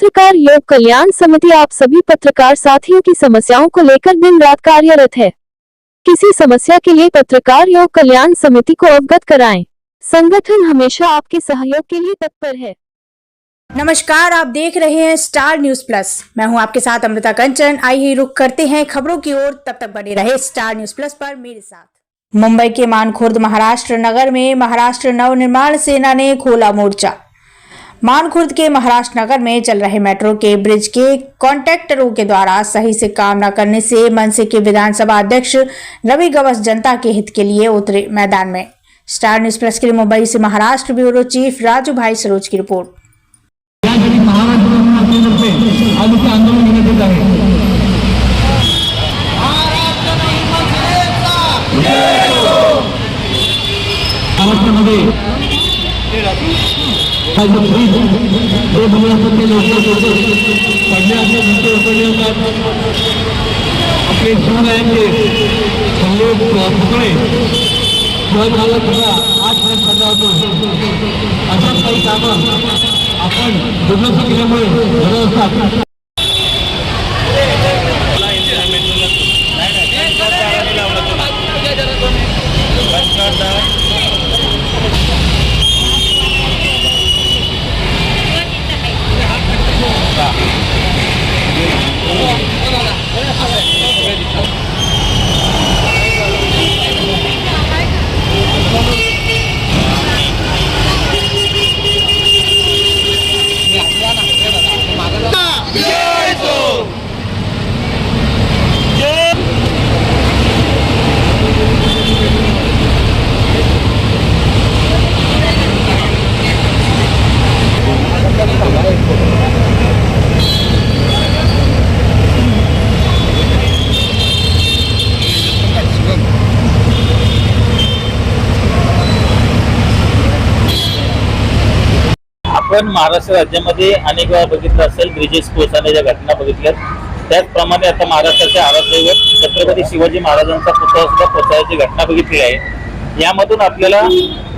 पत्रकार योग कल्याण समिति आप सभी पत्रकार साथियों की समस्याओं को लेकर दिन रात कार्यरत है। किसी समस्या के लिए पत्रकार योग कल्याण समिति को अवगत कराएं। संगठन हमेशा आपके सहयोग के लिए तत्पर है। नमस्कार, आप देख रहे हैं स्टार न्यूज प्लस। मैं हूं आपके साथ अमृता कंचन। आइए रुख करते हैं खबरों की ओर। तब तक बने रहे स्टार न्यूज प्लस पर मेरे साथ। मुंबई के मानखुर्द महाराष्ट्र नगर में महाराष्ट्र नवनिर्माण सेना ने खोला मोर्चा। मानखुर्द के महाराष्ट्र नगर में चल रहे मेट्रो के ब्रिज के कॉन्ट्रैक्टरों के द्वारा सही से काम न करने से मनसे के विधानसभा अध्यक्ष रवि गवस जनता के हित के लिए उतरे मैदान में। स्टार न्यूज प्लस के लिए मुंबई से महाराष्ट्र ब्यूरो चीफ राजू भाई सरोज की रिपोर्ट। आपले जीवन आहे आजपर्यंत चालला होतो। अशाच काही कामं आपण दुर्लक्ष केल्यामुळे घडत असतात। आपण महाराष्ट्र राज्यामध्ये अनेक वेळा बघितलं असेल ब्रिजेस कोसळण्याच्या घटना बघितल्यात। त्याचप्रमाणे आता महाराष्ट्राचे आराध्यदैवत छत्रपती शिवाजी महाराजांचा पुतळा सुद्धा कोसळण्याची घटना बघितली आहे। यामधून आपल्याला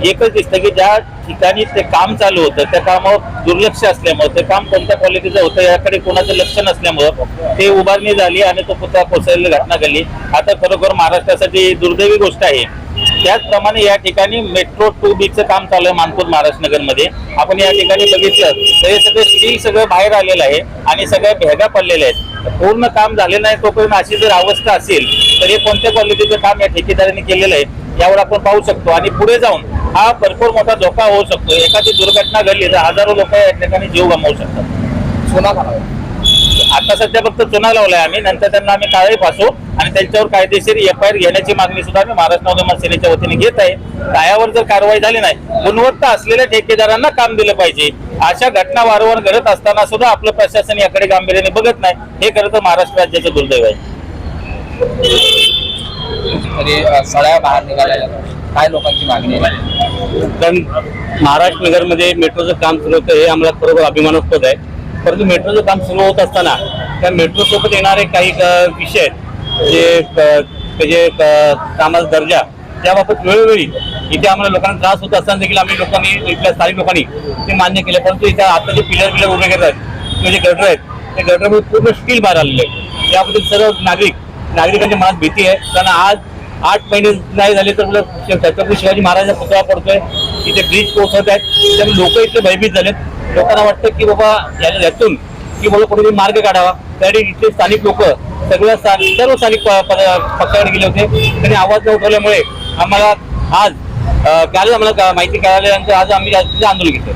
एकच दिसतं की ज्या ठिकाणी ते काम चालू होतं त्या कामावर दुर्लक्ष असल्यामुळे, ते काम कोणत्या क्वालिटीचं होतं याकडे कोणाचं लक्ष नसल्यामुळं ते उभारणी झाली आणि तो पुतळा कोसळलेली घटना घडली। आता खरोखर महाराष्ट्रासाठी दुर्दैवी गोष्ट आहे। त्याचप्रमाणे या ठिकाणी मेट्रो 2B चं काम चालू आहे मानखुर्द महाराष्ट्र नगर मध्ये। आपण या ठिकाणी बघितलं तर हे सगळं स्टील सगळं बाहेर आलेलं आहे आणि सगळ्या भेगा पडलेल्या आहेत। पूर्ण काम झाले नाही तोपर्यंत अशी जर अवस्था असेल तर हे कोणत्या क्वालिटीचं काम या ठेकेदारांनी केलेलं आहे यावर आपण पाहू शकतो। आणि पुढे जाऊन हा भरपूर मोठा धोका होऊ शकतो। एखादी दुर्घटना घडली तर हजारो लोक या ठिकाणी जीव गमावू शकतात। चुना आता सध्या फक्त चुना लावलाय आम्ही, नंतर त्यांना आम्ही कारवाई फासू आणि त्यांच्यावर कायदेशीर FIR घेण्याची मागणी सुद्धा आम्ही महाराष्ट्र नवनिर्माण सेनेच्या वतीने घेत आहे। त्यावर जर कारवाई झाली नाही, गुणवत्ता असलेल्या ठेकेदारांना काम दिलं पाहिजे। अशा घटना वारंवार घडत असताना सुद्धा आपलं प्रशासन याकडे गांभीर्याने बघत नाही, हे खरं तर महाराष्ट्र राज्याचं दुर्दैव आहे। सळ्या बाहेर निघाल्या काय लोकांची मागणी आहे? कारण महाराष्ट्र नगरमध्ये मेट्रोचं काम सुरू होतं हे आम्हाला खरोखर अभिमानास्पद आहे। परंतु मेट्रोचं काम सुरू होत असताना त्या मेट्रो सोबत येणारे काही विषय जे कामाचा दर्जा त्याबाबत वेळोवेळी इथे आम्हाला लोकांना त्रास होत असताना देखील आम्ही लोकांनी, इथल्या स्थानिक लोकांनी ते मान्य केले। परंतु इथे आता जे पिलर उभे करतात किंवा जे गटर आहेत ते गटरमध्ये पूर्ण स्टील बाहेर आलेले आहे। त्याबद्दल सर्व नागरिकांच्या मनात भीती आहे। कारण आज 8 महिने नाही झाले तर छत्रपती शिवाजी महाराजांचा पुतळा पडतोय, इथे ब्रिज कोसळत आहेत, त्यामुळे लोक इथले भयभीत झालेत। लोकांना वाटतं की बाबा यातून की मला कुठेतरी मार्ग काढावा। त्यासाठी इथले स्थानिक लोक सर्व स्थानिक पक्षाकडे गेले होते। त्यांनी आवाज न उठवल्यामुळे आम्हाला आज कालच आम्हाला माहिती कळाल्यानंतर आज आम्ही आंदोलन घेतलं।